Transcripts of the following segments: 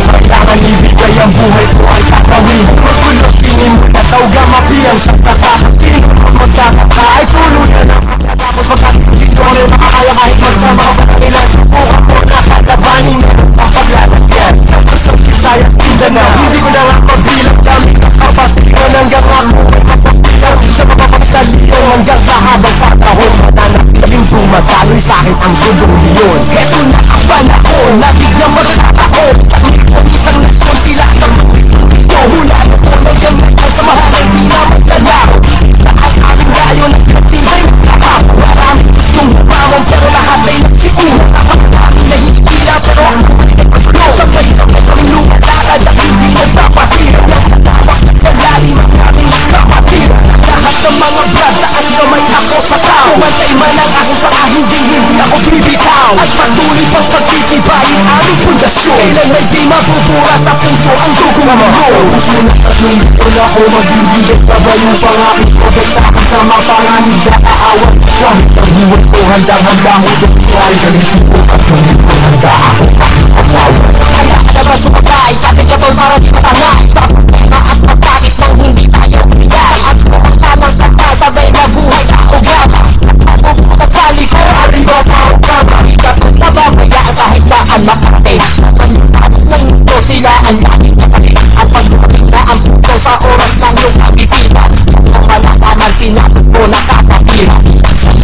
Kailangan ibigay ang buhay ko ay tatawin. Magulog tingin mo na tawga mapiyang sa kakahatin. Magkakaka ay tuluyan ang dapat magkakasing ko rin makakaya kahit magkamakapangilan. Subukan mo na kalabanin meron pa paglalagyan. Sa Bisaya Mindanao, hindi ko na lang mabilang dami kapatikan hanggang ako kapagbilang sa mga pagsalitan hanggang sa habang panahon. Mananatiling tumataloy kahit ang gudong liyon. Eto na ang panahon na biglang magkakaon. Isang nasyon sila ng ito. Hula na po na gamit ang samahan di na maglalaro. Saan aming gayo ng kapitay nakakaw. Marami gustong humamon pero lahat ay nagsiguro. Marami na hihila pero ang buhay ay gusto. Sabay-sabay kaming lumalakad at hindi magpapatira. Nasa tawak at kalalim ang aming kapatira. Lahat ng mga brad saan kamay ako sa tao. Kumantay man ang aking paa, hindi ako bibitaw. At patuloy pang pagtitibayin aming pundasyon. Kailan ay di mabubura sa puso ang dugong mo. Usunod at nungito na ako magbibigay. Tabayo pang aking pagkatakan sa mapanganib na aawat. Kahit ang buwan ko handang-handa ko doon. Kahit galing ko at nungito handa ako pangawat. Kaya sabra sumakay, kapit-kapal para di matangay. Sa problema at masakit nang hindi tayo bigay. At kumanta ng kanta, sabay mabuhay ako gama. Pupunta sa liko, arriba pa o kama. Ikatong nababayaan kahit saan makarating. Pagkatong ng mundo sila ang laging kapatid. At pagsulit na ang puso sa oras ng iyong kapipitan. Ang malakanan pinasok mo nakakapira.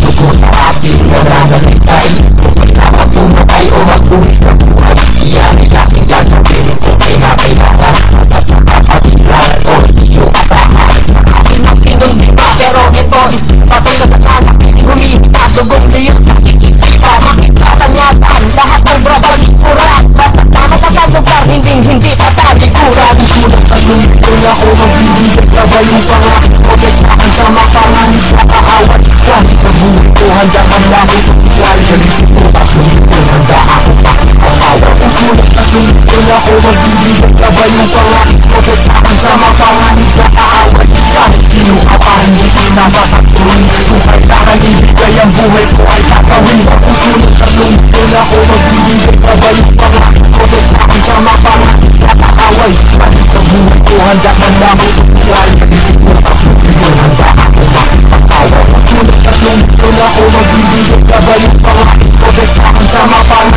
Tugo sa ating nananalitay. Kung kailangan tumatay o magbuwis na buhay. Iyan ay aking gagawin kung kailangan. At nakapatilan o iyong atahan. Aking ang pinundiba pero ito is patay sa sakana. Humihita dugong liyot sa ikisipa. Makikatanyatan lahat ng brabal ikurat. Basta tama ka sa lugar hindi tatalikuran. Sulat at nungito na ako magbibigay. Tabayong pangakin ko kailangan sa mapanganib na kaawat. Kahit ang buhay ko handang-handa ko. Kahit galing ko at nungito handa ako pakipangawat. Sulat at nungito na ako magbibigay. Tabayong pangakin ko kailangan sa mapanganib na kaawat. Kahit sino ka pa hindi pinapapatuloy. Kung kailangan ibigay ang buhay ko ay tatawin. Sulat at nungito na ako magbibigay. Tabayong pangakin ko kailangan sa mapanganib na kaawat. Kahit ang buhay ko handang-handa ko. Kahit galing ko at nungito handa ako pakipangawat. Sulat at nungito na ako magbibigay. Tabayong pangakin ko kailangan sa mapanganib